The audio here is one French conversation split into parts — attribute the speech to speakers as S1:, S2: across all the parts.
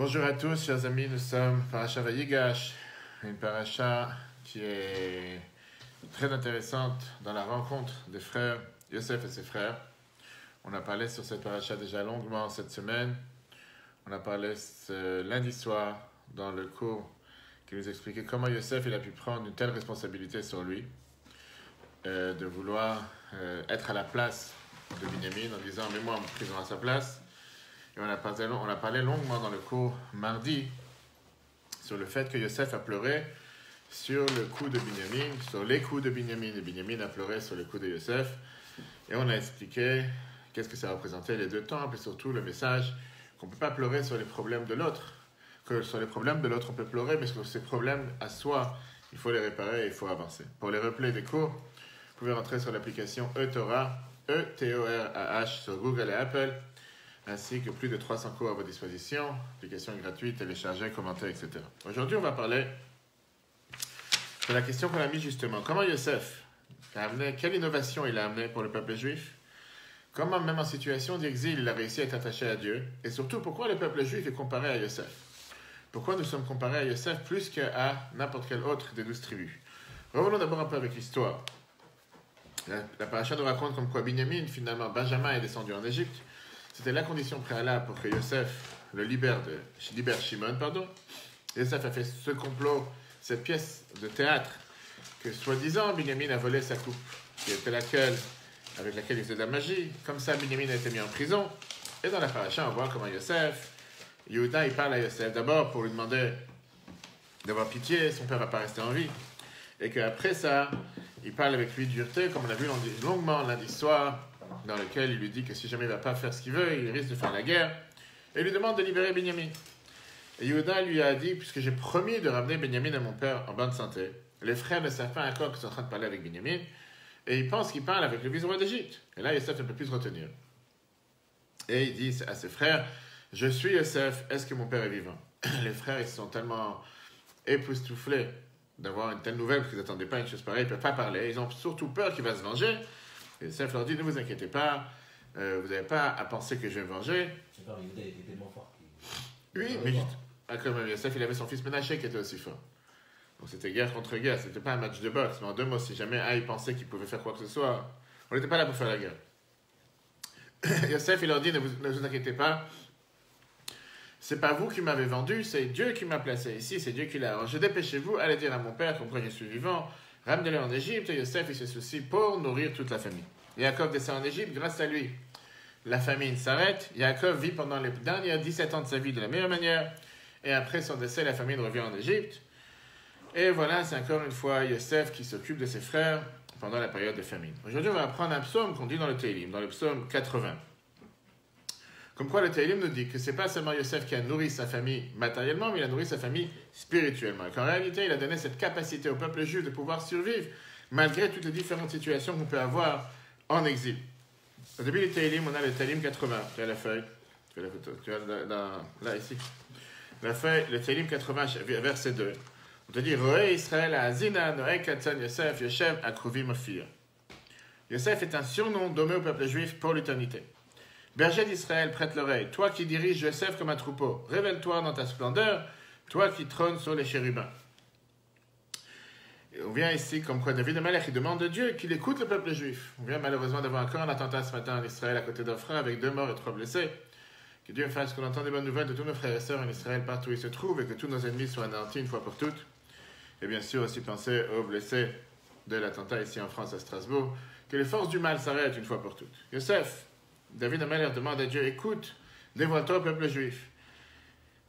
S1: Bonjour à tous, chers amis, nous sommes Parasha Vayigash, une paracha qui est très intéressante dans la rencontre des frères Yosef et ses frères. On a parlé sur cette paracha déjà longuement cette semaine. On a parlé ce lundi soir dans le cours qui nous expliquait comment Yosef il a pu prendre une telle responsabilité sur lui, de vouloir être à la place de Binyamin en disant « mets-moi en prison à sa place ». Et on a parlé longuement dans le cours mardi sur le fait que Yosef a pleuré sur le coup de Binyamin, sur les coups de Binyamin. Et Binyamin a pleuré sur le coup de Yosef. Et on a expliqué qu'est-ce que ça représentait les deux temples et surtout le message qu'on ne peut pas pleurer sur les problèmes de l'autre. Que sur les problèmes de l'autre, on peut pleurer, mais sur ses problèmes à soi, il faut les réparer et il faut avancer. Pour les replays des cours, vous pouvez rentrer sur l'application eTorah, E-T-O-R-A-H sur Google et Apple, ainsi que plus de 300 cours à votre disposition. L'application est gratuite, téléchargez, commentez, etc. Aujourd'hui, on va parler de la question qu'on a mise justement. Comment Yosef a amené, quelle innovation il a amené pour le peuple juif? Comment, même en situation d'exil, il a réussi à être attaché à Dieu? Et surtout, pourquoi le peuple juif est comparé à Yosef? Pourquoi nous sommes comparés à Yosef plus qu'à n'importe quel autre des 12 tribus? Revenons d'abord un peu avec l'histoire. La paracha nous raconte comme quoi Binyamin, finalement, Benjamin est descendu en Égypte. C'était la condition préalable pour que Yosef libère Shimon. Yosef a fait ce complot, cette pièce de théâtre, que soi-disant Binyamin a volé sa coupe, qui était avec laquelle il faisait de la magie. Comme ça, Binyamin a été mis en prison. Et dans la paracha, on voit comment Yehuda, il parle à Yosef d'abord pour lui demander d'avoir pitié, son père va pas rester en vie. Et qu'après ça, il parle avec lui de dureté, comme on a vu longuement lundi soir, dans lequel il lui dit que si jamais il ne va pas faire ce qu'il veut, il risque de faire la guerre. Et il lui demande de libérer Binyamin. Et Yehuda lui a dit, puisque j'ai promis de ramener Binyamin à mon père en bonne santé, les frères ne savent pas encore qu'ils sont en train de parler avec Binyamin, et ils pensent qu'il parle avec le vice-roi d'Égypte. Et là, Yosef ne peut plus se retenir. Et il dit à ses frères, je suis Yosef, est-ce que mon père est vivant? Les frères, ils se sont tellement époustouflés d'avoir une telle nouvelle, parce qu'ils n'attendaient pas une chose pareille, ils ne peuvent pas parler, ils ont surtout peur qu'il va se venger. Et Yosef leur dit, ne vous inquiétez pas, vous n'avez pas à penser que je vais me venger.
S2: Yehuda était tellement fort.
S1: Oui, mais comme Yosef, il avait son fils Menaché qui était aussi fort. Donc c'était guerre contre guerre, c'était pas un match de boxe, mais en deux mots, si jamais il pensait qu'il pouvait faire quoi que ce soit, on n'était pas là pour faire la guerre. Yosef, il leur dit, ne vous inquiétez pas, c'est pas vous qui m'avez vendu, c'est Dieu qui m'a placé ici, c'est Dieu qui l'a arrangé. Dépêchez-vous, allez dire à mon père comme quoi je suis vivant, ramenez-le en Égypte, et Yosef, il se soucie pour nourrir toute la famille. Yaakov descend en Égypte, grâce à lui, la famine s'arrête. Yaakov vit pendant les derniers 17 ans de sa vie de la meilleure manière, et après son décès, la famine revient en Égypte. Et voilà, c'est encore une fois Yosef qui s'occupe de ses frères pendant la période de famine. Aujourd'hui, on va apprendre un psaume qu'on dit dans le Tehillim, dans le psaume 80. Comme quoi le Tehillim nous dit que c'est pas seulement Yosef qui a nourri sa famille matériellement, mais il a nourri sa famille spirituellement. Et qu'en réalité, il a donné cette capacité au peuple juif de pouvoir survivre malgré toutes les différentes situations qu'on peut avoir en exil. Au début du Tehillim, on a le Tehillim 80. Tu as la feuille. Tu as la photo. Tu as là, ici. La feuille, le Tehillim 80, verset 2. On te dit, Roé Israël Azina, Noé Katsan Yosef, Yoshem Akruvim Ophir. Yosef est un surnom donné au peuple juif pour l'éternité. Berger d'Israël, prête l'oreille. Toi qui diriges Yosef comme un troupeau, révèle-toi dans ta splendeur, toi qui trônes sur les chérubins. Et on vient ici, comme quoi David Amalek, il demande de Dieu qu'il écoute le peuple juif. On vient malheureusement d'avoir encore un attentat ce matin en Israël à côté d'Ofra avec 2 morts et 3 blessés. Que Dieu fasse qu'on entende des bonnes nouvelles de tous nos frères et sœurs en Israël partout où ils se trouvent et que tous nos ennemis soient anéantis une fois pour toutes. Et bien sûr aussi penser aux blessés de l'attentat ici en France à Strasbourg. Que les forces du mal s'arrêtent une fois pour toutes. Yosef, David Amalek demande à Dieu, écoute, dévoile-toi au peuple juif.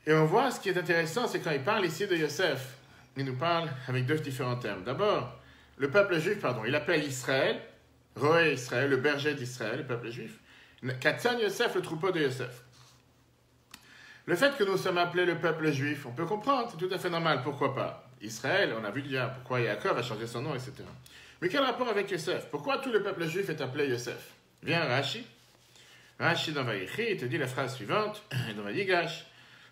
S1: Et on voit ce qui est intéressant, c'est quand il parle ici de Yosef, il nous parle avec 2 différents termes. D'abord, le peuple juif, il appelle Israël, Roé Israël, le berger d'Israël, le peuple juif. Katsan Yosef, le troupeau de Yosef. Le fait que nous sommes appelés le peuple juif, on peut comprendre, c'est tout à fait normal, pourquoi pas. Israël, on a vu déjà pourquoi Yaakov a changé son nom, etc. Mais quel rapport avec Yosef? Pourquoi tout le peuple juif est appelé Yosef? Viens Rashi dans Vaïchi, il te dit la phrase suivante, dans Vayigash.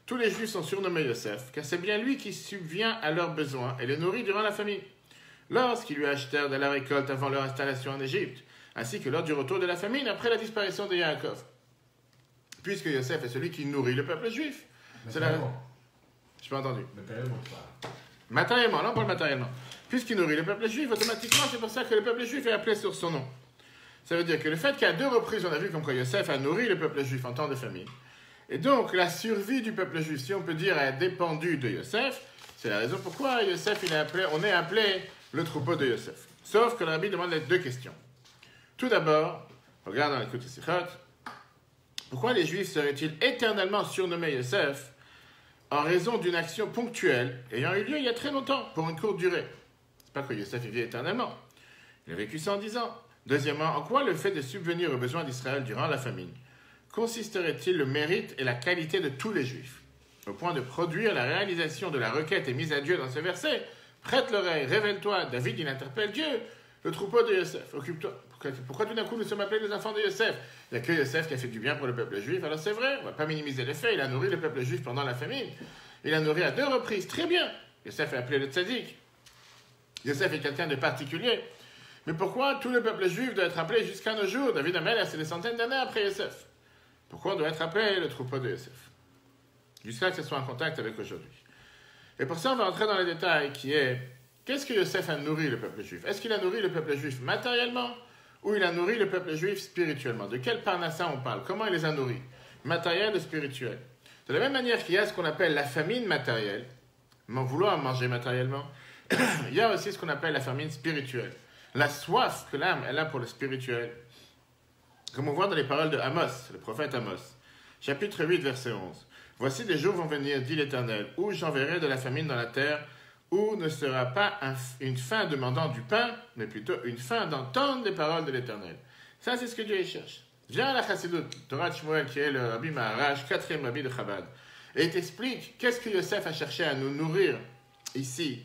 S1: Tous les Juifs sont surnommés Yosef, car c'est bien lui qui subvient à leurs besoins et les nourrit durant la famine. Lorsqu'ils lui achetèrent de la récolte avant leur installation en Égypte, ainsi que lors du retour de la famine après la disparition de Yaakov. Puisque Yosef est celui qui nourrit le peuple juif, C'est la... Je pas entendu.
S2: Matériellement, tu parles.
S1: Matériellement, non, pas matériellement. Puisqu'il nourrit le peuple juif, automatiquement, c'est pour ça que le peuple juif est appelé sur son nom. Ça veut dire que le fait qu'à 2 reprises, on a vu comme quoi Yosef a nourri le peuple juif en temps de famine. Et donc, la survie du peuple juif, si on peut dire, a dépendu de Yosef. C'est la raison pourquoi Yosef, on est appelé le troupeau de Yosef. Sauf que le rabbi demande les 2 questions. Tout d'abord, regarde dans l'écoute de Sichot, pourquoi les Juifs seraient-ils éternellement surnommés Yosef en raison d'une action ponctuelle ayant eu lieu il y a très longtemps, pour une courte durée? C'est pas que Yosef vit éternellement. Il a vécu 110 ans. Deuxièmement, en quoi le fait de subvenir aux besoins d'Israël durant la famine consisterait-il le mérite et la qualité de tous les Juifs, au point de produire la réalisation de la requête émise à Dieu dans ce verset? Prête l'oreille, révèle-toi. David, il interpelle Dieu. Le troupeau de Yosef, occupe-toi. Pourquoi tout d'un coup nous sommes appelés les enfants de Yosef? Il n'y a que Yosef qui a fait du bien pour le peuple juif. Alors c'est vrai, on ne va pas minimiser les faits. Il a nourri le peuple juif pendant la famine. Il a nourri à 2 reprises, très bien. Yosef est appelé le tzaddik. Yosef est quelqu'un de particulier. Mais pourquoi tout le peuple juif doit être appelé jusqu'à nos jours? David Amelech, c'est des centaines d'années après Yosef. Pourquoi on doit être appelé le troupeau de Yosef? Jusqu'à ce que ce soit en contact avec aujourd'hui. Et pour ça, on va entrer dans les détails qui est, qu'est-ce que Yosef a nourri le peuple juif? Est-ce qu'il a nourri le peuple juif matériellement ou il a nourri le peuple juif spirituellement? De quel parnassa on parle? Comment il les a nourris? Matériel et spirituel. De la même manière qu'il y a ce qu'on appelle la famine matérielle, vouloir manger matériellement, il y a aussi ce qu'on appelle la famine spirituelle. La soif que l'âme elle a pour le spirituel. Comme on voit dans les paroles de Amos, le prophète Amos, chapitre 8, verset 11. Voici des jours vont venir, dit l'Éternel, où j'enverrai de la famine dans la terre, où ne sera pas une faim demandant du pain, mais plutôt une faim d'entendre les paroles de l'Éternel. Ça, c'est ce que Dieu cherche. Viens à la Chassidut, Torah Shmuel, qui est le Rabbi Maharaj, 4e Rabbi de Chabad, et il t'explique qu'est-ce que Yosef a cherché à nous nourrir ici,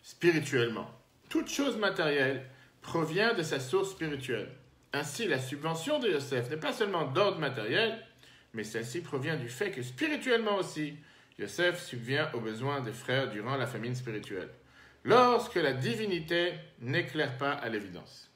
S1: spirituellement. Toute chose matérielle provient de sa source spirituelle. Ainsi, la subvention de Yosef n'est pas seulement d'ordre matériel, mais celle-ci provient du fait que spirituellement aussi, Yosef subvient aux besoins des frères durant la famine spirituelle, lorsque la divinité n'éclaire pas à l'évidence.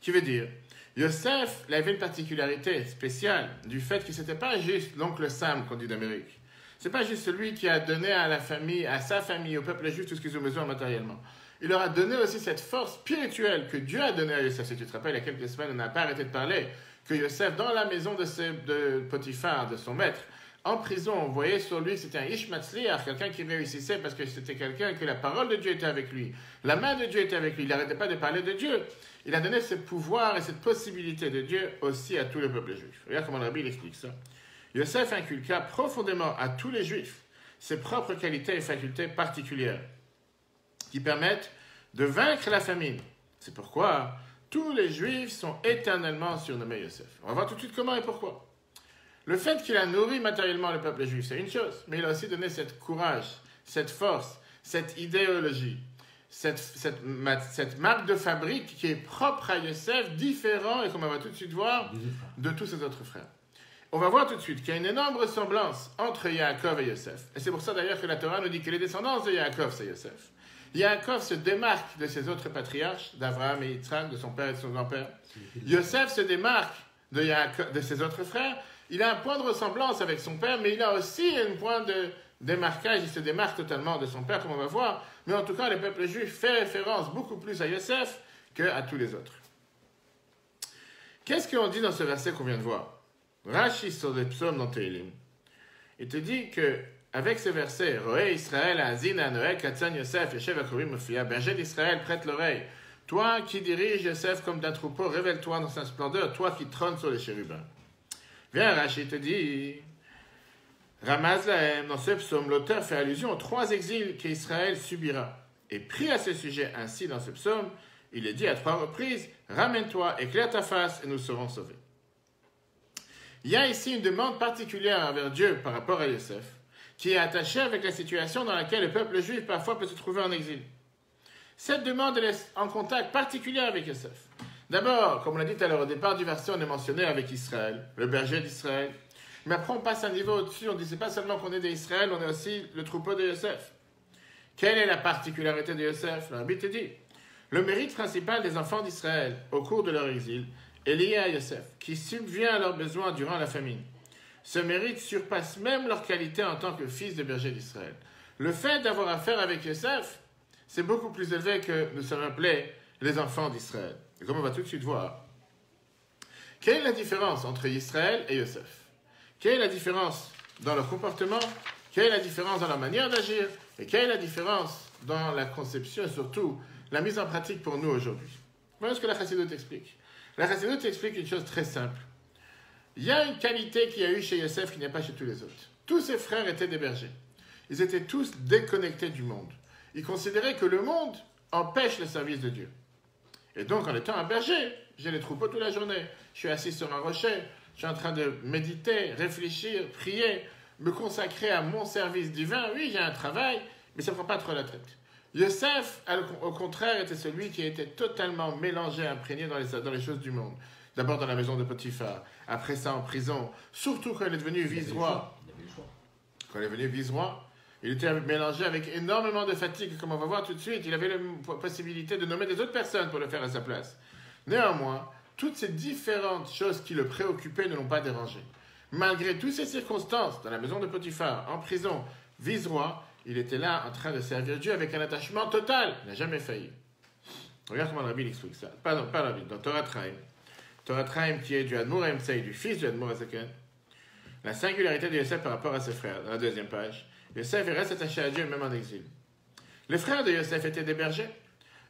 S1: Qui veut dire, Yosef il avait une particularité spéciale du fait que ce n'était pas juste l'oncle Sam qu'on dit d'Amérique. Ce n'est pas juste celui qui a donné à la famille, à sa famille, au peuple juif tout ce qu'ils ont besoin matériellement. Il leur a donné aussi cette force spirituelle que Dieu a donnée à Yosef. Si tu te rappelles, il y a quelques semaines, on n'a pas arrêté de parler que Yosef, dans la maison de Potiphar, de son maître, en prison, on voyait sur lui que c'était un Ish Matzliach, quelqu'un qui réussissait parce que c'était quelqu'un que la parole de Dieu était avec lui. La main de Dieu était avec lui. Il n'arrêtait pas de parler de Dieu. Il a donné ce pouvoir et cette possibilité de Dieu aussi à tout le peuple juif. Regarde comment le Rabbi explique ça. Yosef inculqua profondément à tous les Juifs ses propres qualités et facultés particulières qui permettent de vaincre la famine. C'est pourquoi tous les Juifs sont éternellement surnommés Yosef. On va voir tout de suite comment et pourquoi. Le fait qu'il a nourri matériellement le peuple juif, c'est une chose, mais il a aussi donné cette courage, cette force, cette idéologie, cette marque de fabrique qui est propre à Yosef, différent, et comme on va tout de suite voir, de tous ses autres frères. On va voir tout de suite qu'il y a une énorme ressemblance entre Yaakov et Yosef. Et c'est pour ça d'ailleurs que la Torah nous dit que les descendants de Yaakov, c'est Yosef. Yaakov se démarque de ses autres patriarches, d'Abraham et Yitzhak, de son père et de son grand-père. Yosef se démarque de ses autres frères. Il a un point de ressemblance avec son père, mais il a aussi un point de démarquage. Il se démarque totalement de son père, comme on va voir. Mais en tout cas, le peuple juif fait référence beaucoup plus à Yosef qu'à tous les autres. Qu'est-ce qu'on dit dans ce verset qu'on vient de voir? Rashi sur les psaumes dans Tehillim. Il te dit que avec ce verset, Roé Israël, Azina, Noé, Katzan, Yosef, Yeshev, Akruvim, Mufia, berger d'Israël, prête l'oreille. Toi qui diriges Yosef comme d'un troupeau, révèle-toi dans sa splendeur, toi qui trônes sur les chérubins. Viens, Rashi te dit, Ramaz Lahem, dans ce psaume, l'auteur fait allusion aux 3 exils qu'Israël subira. Et pris à ce sujet ainsi dans ce psaume, il est dit à 3 reprises, ramène-toi, éclaire ta face et nous serons sauvés. Il y a ici une demande particulière envers Dieu par rapport à Yosef, qui est attachée avec la situation dans laquelle le peuple juif parfois peut se trouver en exil. Cette demande est en contact particulier avec Yosef. D'abord, comme on l'a dit tout à l'heure au départ du verset, on est mentionné avec Israël, le berger d'Israël. Mais après, on passe un niveau au-dessus, on dit c'est pas seulement qu'on est d'Israël, on est aussi le troupeau de Yosef. Quelle est la particularité de Yosef? Le Rabbi te dit, le mérite principal des enfants d'Israël au cours de leur exil est lié à Yosef, qui subvient à leurs besoins durant la famine. ce mérite surpasse même leur qualité en tant que fils de berger d'Israël. Le fait d'avoir affaire avec Yosef, c'est beaucoup plus élevé que nous sommes appelés les enfants d'Israël. Et comme on va tout de suite voir, quelle est la différence entre Israël et Yosef? Quelle est la différence dans leur comportement? Quelle est la différence dans leur manière d'agir? Et quelle est la différence dans la conception et surtout la mise en pratique pour nous aujourd'hui? Voilà ce que la Chassidoute explique. La Chassidoute explique une chose très simple. Il y a une qualité qu'il y a eu chez Yosef qui n'est pas chez tous les autres. Tous ses frères étaient des bergers. Ils étaient tous déconnectés du monde. Ils considéraient que le monde empêche le service de Dieu. Et donc, en étant un berger, j'ai les troupeaux toute la journée. Je suis assis sur un rocher, je suis en train de méditer, réfléchir, prier, me consacrer à mon service divin. Oui, j'ai un travail, mais ça ne prend pas trop la tête. Yosef, au contraire, était celui qui était totalement mélangé, imprégné dans les choses du monde. D'abord dans la maison de Potiphar, après ça en prison, surtout quand il est devenu vice-roi. Quand il est devenu vice-roi, il était mélangé avec énormément de fatigue, comme on va voir tout de suite. Il avait la possibilité de nommer des autres personnes pour le faire à sa place. Néanmoins, toutes ces différentes choses qui le préoccupaient ne l'ont pas dérangé. Malgré toutes ces circonstances, dans la maison de Potiphar, en prison, vice-roi, il était là en train de servir Dieu avec un attachement total. Il n'a jamais failli. Regarde comment le Rabbi explique ça. Pardon, pas le Rabbi, dans Torah Traim. Torah Traim qui est du Admour Emsei, du fils du Admour Azaken. La singularité de Yosef par rapport à ses frères, dans la deuxième page. Yosef reste attaché à Dieu même en exil. Les frères de Yosef étaient des bergers,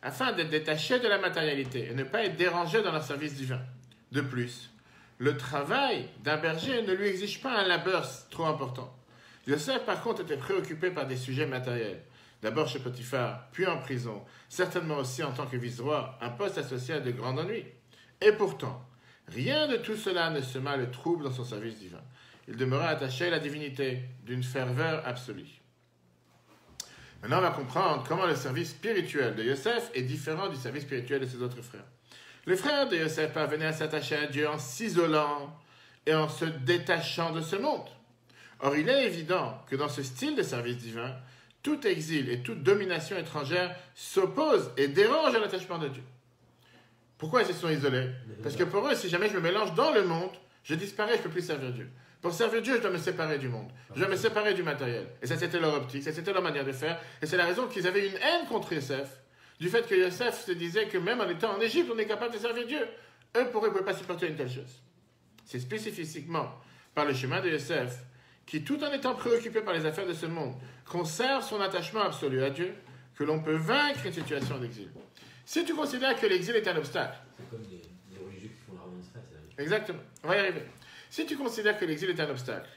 S1: afin d'être détachés de la matérialité et ne pas être dérangés dans leur service divin. De plus, le travail d'un berger ne lui exige pas un labeur trop important. Yosef, par contre, était préoccupé par des sujets matériels. D'abord chez Potiphar, puis en prison, certainement aussi en tant que vice-roi, un poste associé à de grands ennuis. Et pourtant, rien de tout cela ne sema le trouble dans son service divin. Il demeurait attaché à la divinité d'une ferveur absolue. Maintenant, on va comprendre comment le service spirituel de Yosef est différent du service spirituel de ses autres frères. Les frères de Yosef parvenaient à s'attacher à Dieu en s'isolant et en se détachant de ce monde. Or, il est évident que dans ce style de service divin, tout exil et toute domination étrangère s'opposent et dérangent à l'attachement de Dieu. Pourquoi ils se sont isolés? Parce que pour eux, si jamais je me mélange dans le monde, je disparais, je ne peux plus servir Dieu. Pour servir Dieu, je dois me séparer du monde. Je dois me séparer du matériel. Et ça, c'était leur optique, ça, c'était leur manière de faire. Et c'est la raison qu'ils avaient une haine contre Yosef, du fait que Yosef se disait que même en étant en Égypte, on est capable de servir Dieu. Eux, pour eux, ils ne pouvaient pas supporter une telle chose. C'est spécifiquement par le chemin de Yosef, qui, tout en étant préoccupé par les affaires de ce monde, conserve son attachement absolu à Dieu, que l'on peut vaincre une situation d'exil. Si tu considères que l'exil est un obstacle...
S2: C'est comme les religieux qui font la remontrance.
S1: Exactement, on va y arriver. Si tu considères que l'exil est un obstacle,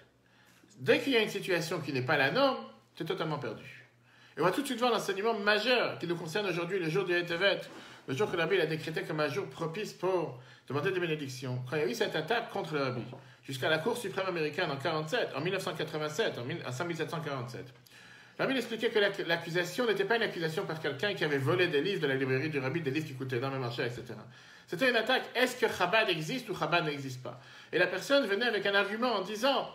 S1: dès qu'il y a une situation qui n'est pas la norme, tu es totalement perdu. Et on va tout de suite voir l'enseignement majeur qui nous concerne aujourd'hui, le jour du Tevet, le jour que le Rabbi a décrété comme un jour propice pour demander des bénédictions. Quand il y a eu cette attaque contre le Rabbi, jusqu'à la Cour suprême américaine en 1987, en 1747, le Rabbi expliquait que l'accusation n'était pas une accusation par quelqu'un qui avait volé des livres de la librairie du Rabbi, des livres qui coûtaient énormément cher, etc. C'était une attaque, est-ce que Chabad existe ou Chabad n'existe pas? Et la personne venait avec un argument en disant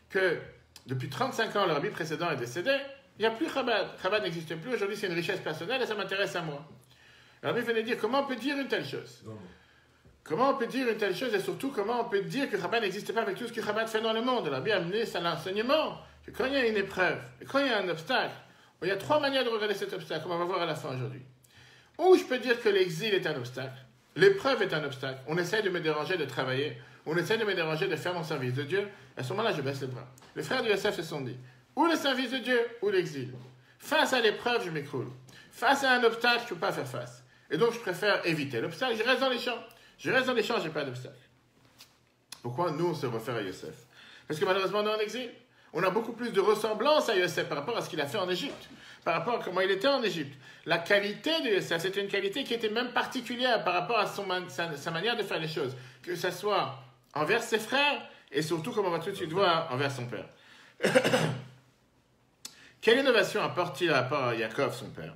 S1: que depuis 35 ans, le Rabbi précédent est décédé, il n'y a plus Chabad. Chabad n'existe plus, aujourd'hui c'est une richesse personnelle et ça m'intéresse à moi. Le Rabbi venait dire, comment on peut dire une telle chose? Comment on peut dire une telle chose et surtout comment on peut dire que Chabad n'existe pas avec tout ce que Chabad fait dans le monde? Le Rabbi a amené ça à l'enseignement. Que quand il y a une épreuve et quand il y a un obstacle, il y a trois manières de regarder cet obstacle, comme on va voir à la fin aujourd'hui. Ou je peux dire que l'exil est un obstacle, l'épreuve est un obstacle, on essaie de me déranger de travailler, on essaie de me déranger de faire mon service de Dieu, à ce moment-là je baisse les bras. Les frères de Yosef se sont dit, ou le service de Dieu, ou l'exil. Face à l'épreuve, je m'écroule. Face à un obstacle, je ne peux pas faire face. Et donc je préfère éviter l'obstacle, je reste dans les champs. Je reste dans les champs, je n'ai pas d'obstacle. Pourquoi nous on se réfère à Yosef? Parce que malheureusement on est en exil. On a beaucoup plus de ressemblance à Yosef par rapport à ce qu'il a fait en Égypte, par rapport à comment il était en Égypte. La qualité de Yosef, c'était une qualité qui était même particulière par rapport à sa manière de faire les choses, que ce soit envers ses frères et surtout, comme on va tout de suite voir, envers son père. Quelle innovation apporte-t-il par rapport à Yaakov, son père?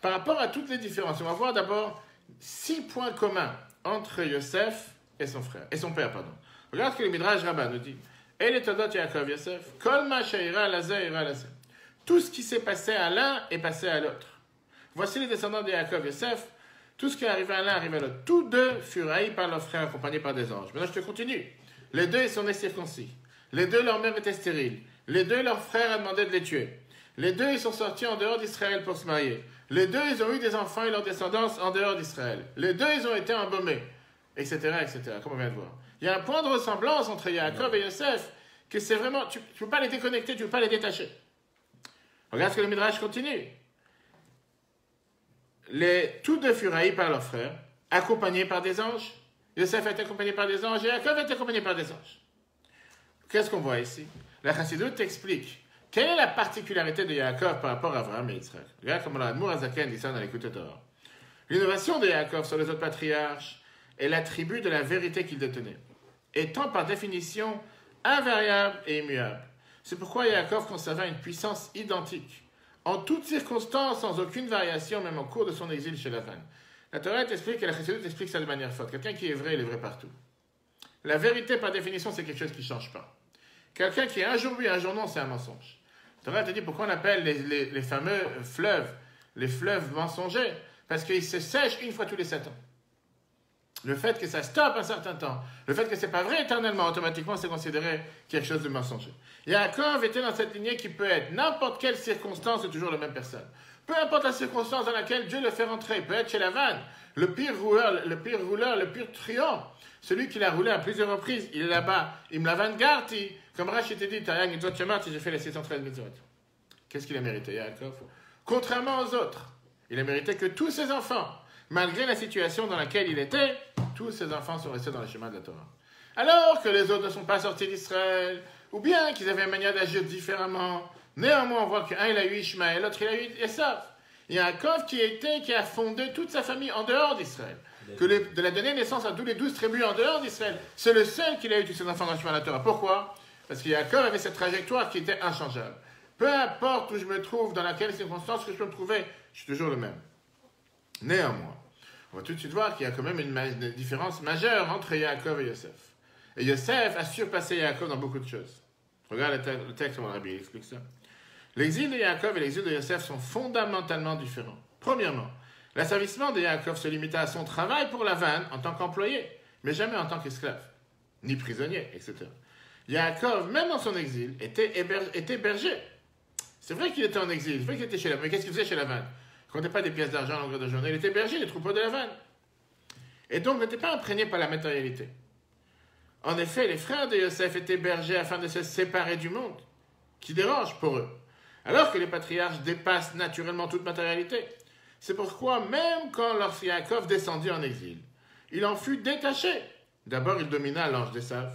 S1: Par rapport à toutes les différences, on va voir d'abord 6 points communs entre Yosef et son frère, et son père, pardon. Regarde ce que le Midrash Rabbah nous dit. Et les Todot Yaakov Yosef, Kol ma she'ira lazeh ira lazeh. Tout ce qui s'est passé à l'un est passé à l'autre. Voici les descendants de Yaakov Yosef. Tout ce qui est arrivé à l'un arrive à l'autre. Tous deux furent haïs par leurs frères, accompagnés par des anges. Maintenant, je te continue. Les deux, ils sont nés circoncis. Les deux, leur mère était stérile. Les deux, leur frère a demandé de les tuer. Les deux, ils sont sortis en dehors d'Israël pour se marier. Les deux, ils ont eu des enfants et leur descendance en dehors d'Israël. Les deux, ils ont été embaumés, etc., etc., comme on vient de voir. Il y a un point de ressemblance entre Yaakov et Yosef, que c'est vraiment, tu ne peux pas les déconnecter, tu ne peux pas les détacher. Regarde ce que le Midrash continue. Tous deux furent haïs par leurs frères, accompagnés par des anges. Yosef a été accompagné par des anges et Yaakov a été accompagné par des anges. Qu'est-ce qu'on voit ici? La Chassidoute explique quelle est la particularité de Yaakov par rapport à Abraham et Israël. Regarde comme l'Admour Azaken dit ça dans l'Écoute Torah. L'innovation de Yaakov sur les autres patriarches est l'attribut de la vérité qu'il détenait, étant par définition invariable et immuable. C'est pourquoi Yaakov conserva une puissance identique, en toutes circonstances, sans aucune variation, même au cours de son exil chez Lavan. La Torah explique et la Chassidut explique ça de manière forte. Quelqu'un qui est vrai, il est vrai partout. La vérité, par définition, c'est quelque chose qui ne change pas. Quelqu'un qui est un jour oui, un jour non, c'est un mensonge. La Torah te dit pourquoi on appelle les fameux fleuves, les fleuves mensongers, parce qu'ils se sèchent une fois tous les 7 ans. Le fait que ça stoppe un certain temps, le fait que ce n'est pas vrai éternellement, automatiquement, c'est considéré quelque chose de mensonger. Yaakov était dans cette lignée qui peut être n'importe quelle circonstance, c'est toujours la même personne. Peu importe la circonstance dans laquelle Dieu le fait rentrer, il peut être chez Lavan, le pire rouleur, le pire truand, celui qui l'a roulé à plusieurs reprises, il est là-bas, il me l'a garti, comme Rachid te dit, j'ai fait les 613 mitzvot. Qu'est-ce qu'il a mérité, Yaakov? Contrairement aux autres, il a mérité que tous ses enfants, malgré la situation dans laquelle il était, tous ses enfants sont restés dans le chemin de la Torah. Alors que les autres ne sont pas sortis d'Israël, ou bien qu'ils avaient une manière d'agir différemment, néanmoins on voit qu'un il a eu Ishmaël, l'autre il a eu Esav. Il y a Yaakov qui a fondé toute sa famille en dehors d'Israël, de la donner naissance à tous les 12 tribus en dehors d'Israël. C'est le seul qui a eu tous ses enfants dans le chemin de la Torah. Pourquoi? Parce que Yaakov avait cette trajectoire qui était inchangeable. Peu importe où je me trouve, dans laquelle circonstance que je peux me trouver, je suis toujours le même. Néanmoins, on va tout de suite voir qu'il y a quand même une différence majeure entre Yaakov et Yosef. Et Yosef a surpassé Yaakov dans beaucoup de choses. Regarde le texte, mon rabbi explique ça. L'exil de Yaakov et l'exil de Yosef sont fondamentalement différents. Premièrement, l'asservissement de Yaakov se limita à son travail pour Lavan en tant qu'employé, mais jamais en tant qu'esclave, ni prisonnier, etc. Yaakov, même dans son exil, était berger. C'est vrai qu'il était en exil, c'est vrai qu'il était chez Lavan, mais qu'est-ce qu'il faisait chez Lavan? Il ne comptait pas des pièces d'argent à longueur de journée, il était berger des troupeaux de Lavan. Et donc n'était pas imprégné par la matérialité. En effet, les frères de Yosef étaient bergers afin de se séparer du monde, qui dérange pour eux, alors que les patriarches dépassent naturellement toute matérialité. C'est pourquoi, même quand lorsque Yaakov descendit en exil, il en fut détaché. D'abord, il domina l'ange d'Esav.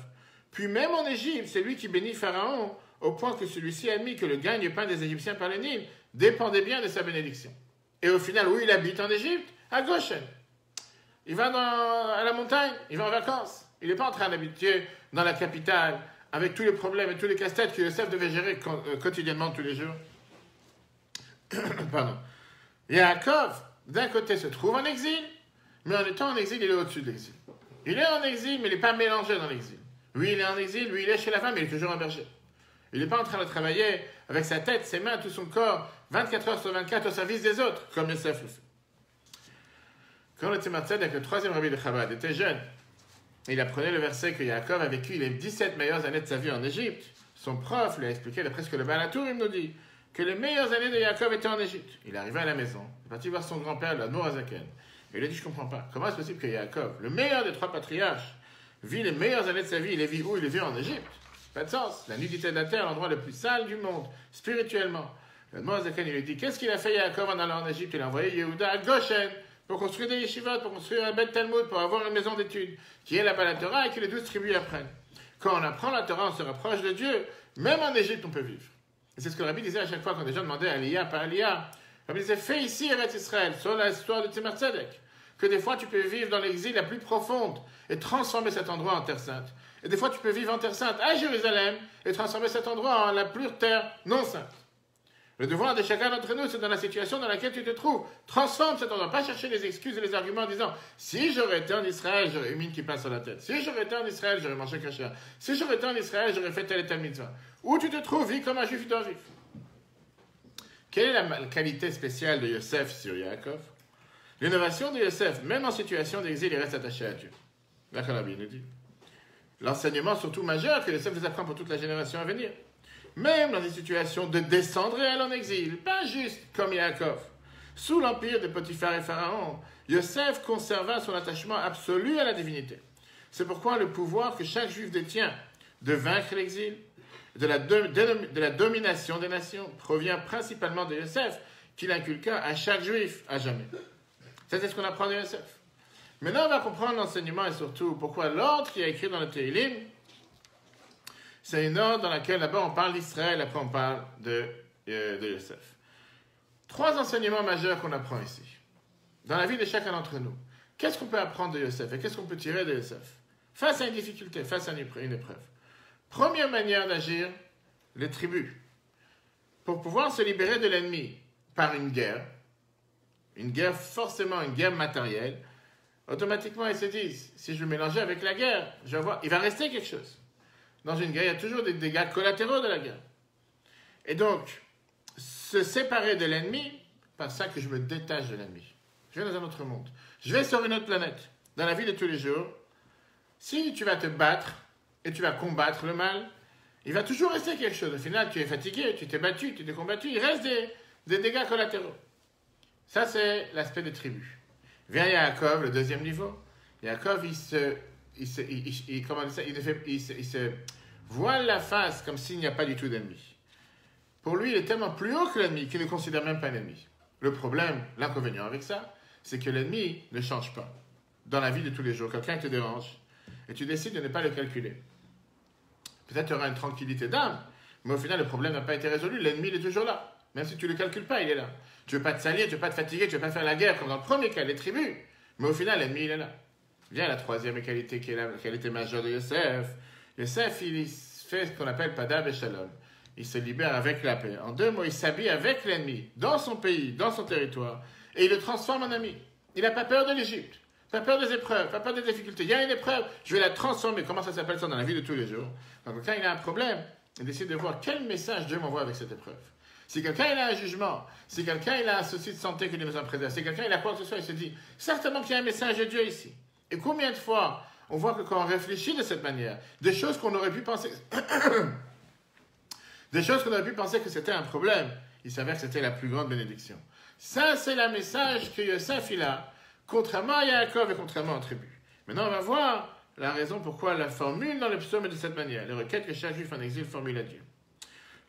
S1: Puis même en Égypte, c'est lui qui bénit Pharaon, au point que celui-ci admit que le gagne-pain des Égyptiens par le Nil dépendait bien de sa bénédiction. Et au final, où il habite en Égypte? À Goshen. Il va à la montagne, il va en vacances. Il n'est pas en train d'habiter dans la capitale, avec tous les problèmes et tous les casse-têtes que Yosef devait gérer quotidiennement, tous les jours. Pardon. Yaakov, d'un côté, se trouve en exil, mais en étant en exil, il est au-dessus de l'exil. Il est en exil, mais il n'est pas mélangé dans l'exil. Lui, il est en exil, lui, il est chez la femme, mais il est toujours un berger. Il n'est pas en train de travailler avec sa tête, ses mains, tout son corps, 24 heures sur 24 au service des autres, comme Yosef le fait. Quand le Tzemar Tzedek, le troisième rabbi de Chabad, était jeune, il apprenait le verset que Yaakov a vécu les 17 meilleures années de sa vie en Égypte. Son prof lui a expliqué, d'après ce que le Baal HaTurim nous dit, que les meilleures années de Yaakov étaient en Égypte. Il est arrivé à la maison, il est parti voir son grand-père, l'Admour Azaken. Et il a dit, je ne comprends pas. Comment est-ce possible que Yaakov, le meilleur des 3 patriarches, vit les meilleures années de sa vie, il les vit où? Il les vit en Égypte. Pas de sens. La nudité de la terre, l'endroit le plus sale du monde, spirituellement. L'Admour Azaken, il lui dit, qu'est-ce qu'il a fait Yaakov en allant en Égypte? Il a envoyé Yehuda à Goshen pour construire des yeshivot, pour construire un Beth Talmud, pour avoir une maison d'études, qui est la Torah et que les 12 tribus apprennent. Quand on apprend la Torah, on se rapproche de Dieu. Même en Égypte, on peut vivre. Et c'est ce que le rabbi disait à chaque fois quand des gens demandaient Aliyah par Aliyah. Le rabbi disait, fais ici Eretz Israël, sur l'histoire de Tzemar Tzedek. Que des fois, tu peux vivre dans l'exil la plus profonde et transformer cet endroit en terre sainte. Et des fois, tu peux vivre en terre sainte à Jérusalem et transformer cet endroit en la pure terre non sainte. Le devoir de chacun d'entre nous, c'est dans la situation dans laquelle tu te trouves. Transforme cet endroit. Pas chercher les excuses et les arguments en disant si j'aurais été en Israël, j'aurais eu une mine qui passe sur la tête. Si j'aurais été en Israël, j'aurais mangé kasher. Si j'aurais été en Israël, j'aurais fait telle et telle mitzvah. Où tu te trouves, vis comme un juif doit vivre. Quelle est la qualité spéciale de Yosef sur Yaakov? L'innovation de Yosef, même en situation d'exil, il reste attaché à Dieu. La Rabbi nous dit l'enseignement surtout majeur que Yosef nous apprend pour toute la génération à venir. Même dans des situations de descendre réel en exil, pas juste comme Yaakov. Sous l'empire de Potiphar et Pharaon, Yosef conserva son attachement absolu à la divinité. C'est pourquoi le pouvoir que chaque juif détient de vaincre l'exil, de la domination des nations, provient principalement de Yosef, qu'il inculqua à chaque juif à jamais. Ça, c'est ce qu'on apprend de Yosef. Maintenant, on va comprendre l'enseignement et surtout pourquoi l'ordre qui est écrit dans le Tehillim, c'est une ordre dans laquelle d'abord on parle d'Israël, après on parle de Yosef. 3 enseignements majeurs qu'on apprend ici, dans la vie de chacun d'entre nous. Qu'est-ce qu'on peut apprendre de Yosef et qu'est-ce qu'on peut tirer de Yosef face à une difficulté, face à une épreuve? Première manière d'agir, les tribus. Pour pouvoir se libérer de l'ennemi par une guerre forcément une guerre matérielle, automatiquement ils se disent, si je me mélangeais avec la guerre, il va rester quelque chose. Dans une guerre, il y a toujours des dégâts collatéraux de la guerre. Et donc, se séparer de l'ennemi, par ça que je me détache de l'ennemi. Je vais dans un autre monde. Je vais sur une autre planète. Dans la vie de tous les jours, si tu vas te battre et tu vas combattre le mal, il va toujours rester quelque chose. Au final, tu es fatigué, tu t'es battu, tu t'es combattu, il reste des dégâts collatéraux. Ça, c'est l'aspect des tribus. Vient Yaakov, le deuxième niveau. Yaakov, il se voile la face comme s'il n'y a pas du tout d'ennemi. Pour lui, il est tellement plus haut que l'ennemi qu'il ne considère même pas l'ennemi. Le problème, l'inconvénient avec ça, c'est que l'ennemi ne change pas. Dans la vie de tous les jours, quelqu'un te dérange et tu décides de ne pas le calculer. Peut-être tu auras une tranquillité d'âme, mais au final, le problème n'a pas été résolu. L'ennemi, il est toujours là. Même si tu ne le calcules pas, il est là. Tu ne veux pas te salir, tu ne veux pas te fatiguer, tu ne veux pas faire la guerre, comme dans le premier cas, les tribus. Mais au final, l'ennemi, il est là. Vient la troisième qualité qui est la qualité majeure de Yosef. Yosef, il fait ce qu'on appelle Padab et Shalom. Il se libère avec la paix. En 2 mots, il s'habille avec l'ennemi, dans son pays, dans son territoire, et il le transforme en ami. Il n'a pas peur de l'Égypte, pas peur des épreuves, pas peur des difficultés. Il y a une épreuve, je vais la transformer. Comment ça s'appelle ça dans la vie de tous les jours? Quand quelqu'un il a un problème, il décide de voir quel message Dieu m'envoie avec cette épreuve. Si quelqu'un il a un jugement, si quelqu'un il a un souci de santé que Dieu nous en préserve, si quelqu'un il a quoi que ce soit, il se dit certainement qu'il y a un message de Dieu ici. Et combien de fois on voit que quand on réfléchit de cette manière, des choses qu'on aurait pu penser, que c'était un problème, il s'avère que c'était la plus grande bénédiction. Ça, c'est le message que Yosef il a, contrairement à Yaakov et contrairement aux tribus. Maintenant, on va voir la raison pourquoi la formule dans le psaume est de cette manière. Les requêtes que chaque juif en exil formule à Dieu.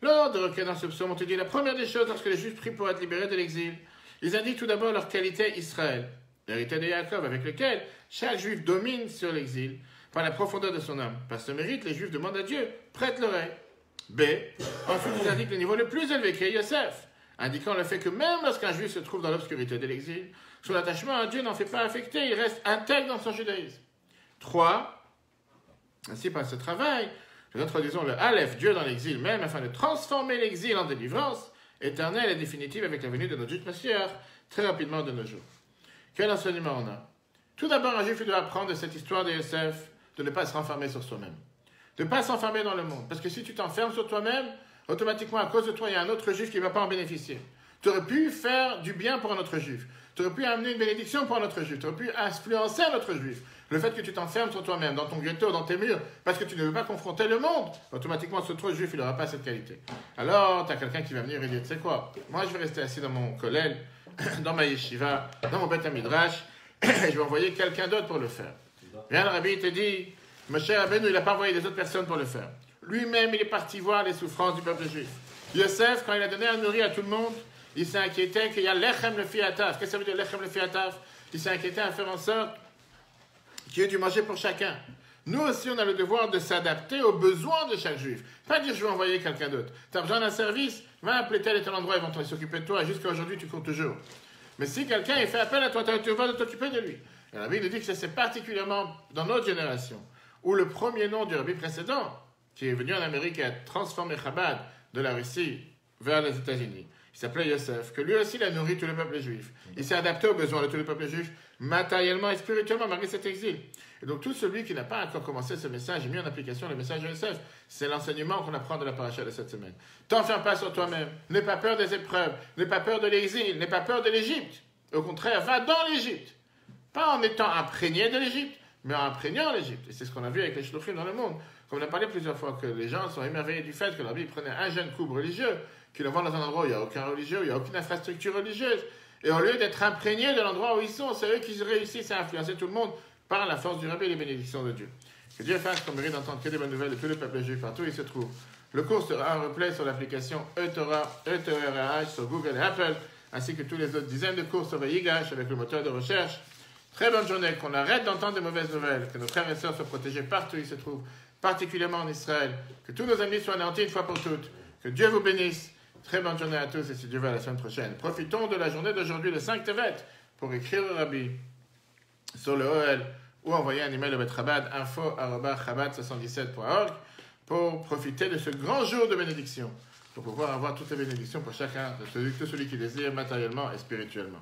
S1: Lors de requêtes dans ce psaume, on te dit la première des choses, lorsque les juifs prient pour être libérés de l'exil, ils indiquent tout d'abord leur qualité Israël, l'héritier de Yaakov, avec lequel chaque juif domine sur l'exil par la profondeur de son âme. Par ce mérite, les juifs demandent à Dieu, prête l'oreille. B. Ensuite, ils indiquent le niveau le plus élevé qui est Yosef, indiquant le fait que même lorsqu'un juif se trouve dans l'obscurité de l'exil, son attachement à Dieu n'en fait pas affecter, il reste intègre dans son judaïsme. 3. Ainsi, par ce travail, nous introduisons le Aleph, Dieu dans l'exil même, afin de transformer l'exil en délivrance éternelle et définitive avec la venue de notre juste Messie, très rapidement de nos jours. Quel enseignement on a? Tout d'abord, un juif il doit apprendre de cette histoire de Yosef de ne pas se renfermer sur soi-même. De ne pas s'enfermer dans le monde. Parce que si tu t'enfermes sur toi-même, automatiquement, à cause de toi, il y a un autre juif qui ne va pas en bénéficier. Tu aurais pu faire du bien pour un autre juif. Tu aurais pu amener une bénédiction pour un autre juif. Tu aurais pu influencer un autre juif. Le fait que tu t'enfermes sur toi-même, dans ton ghetto, dans tes murs, parce que tu ne veux pas confronter le monde, automatiquement, ce autre juif, il n'aura pas cette qualité. Alors, tu as quelqu'un qui va venir et dire, tu sais quoi, moi, je vais rester assis dans mon kollel, dans ma yeshiva, dans mon beth midrash, et je vais envoyer quelqu'un d'autre pour le faire. Viens, le rabbi, il te dit, Moshe Rabbeinu, il n'a pas envoyé des autres personnes pour le faire. Lui-même, il est parti voir les souffrances du peuple juif. Yosef, quand il a donné à nourrir à tout le monde, il s'est inquiété qu'il y a lechem le fiataf. Qu'est-ce que ça veut dire lechem le fiataf? Il s'est inquiété à faire en sorte qu'il y ait du manger pour chacun. Nous aussi, on a le devoir de s'adapter aux besoins de chaque juif. Pas dire je vais envoyer quelqu'un d'autre. Tu as besoin d'un service, va appeler tel et tel endroit, ils vont s'occuper de toi. Jusqu'à aujourd'hui, tu cours toujours. Mais si quelqu'un il fait appel à toi, tu vas t'occuper de lui. Et la Bible nous dit que ça c'est particulièrement dans notre génération, où le premier nom du rabbi précédent, qui est venu en Amérique et a transformé Chabad de la Russie vers les États-Unis, il s'appelait Yosef, que lui aussi il a nourri tout le peuple juif. Il s'est adapté aux besoins de tout le peuple juif, matériellement et spirituellement, malgré cet exil. Et donc tout celui qui n'a pas encore commencé ce message et mis en application le message de Yosef, c'est l'enseignement qu'on apprend de la paracha de cette semaine. T'enferme pas sur toi-même, n'aie pas peur des épreuves, n'aie pas peur de l'exil, n'aie pas peur de l'Égypte. Au contraire, va dans l'Égypte. Pas en étant imprégné de l'Égypte, mais en imprégnant l'Égypte. Et c'est ce qu'on a vu avec les shluchim dans le monde. Comme on a parlé plusieurs fois, que les gens sont émerveillés du fait que la Bible prenait un jeune couple religieux, qu'il envoie dans un endroit où il n'y a aucun religieux, où il n'y a aucune infrastructure religieuse. Et au lieu d'être imprégnés de l'endroit où ils sont, c'est eux qui réussissent à influencer tout le monde par la force du Rabbi et les bénédictions de Dieu. Que Dieu fasse qu'on mérite d'entendre que des bonnes nouvelles de tout le peuple juif partout où il se trouve. Le cours sera en replay sur l'application eTorah, eTorah sur Google et Apple, ainsi que tous les autres dizaines de cours sur Yigash avec le moteur de recherche. Très bonne journée, qu'on arrête d'entendre de mauvaises nouvelles, que nos frères et sœurs soient protégés partout où ils se trouvent, particulièrement en Israël, que tous nos amis soient anéantis une fois pour toutes, que Dieu vous bénisse. Très bonne journée à tous et si Dieu veut à la semaine prochaine. Profitons de la journée d'aujourd'hui, le 5 Tevet, pour écrire au Rabbi sur le OL ou envoyer un email au Betrabad, info@chabad77.org pour profiter de ce grand jour de bénédiction, pour pouvoir avoir toutes les bénédictions pour chacun de celui qui désire matériellement et spirituellement.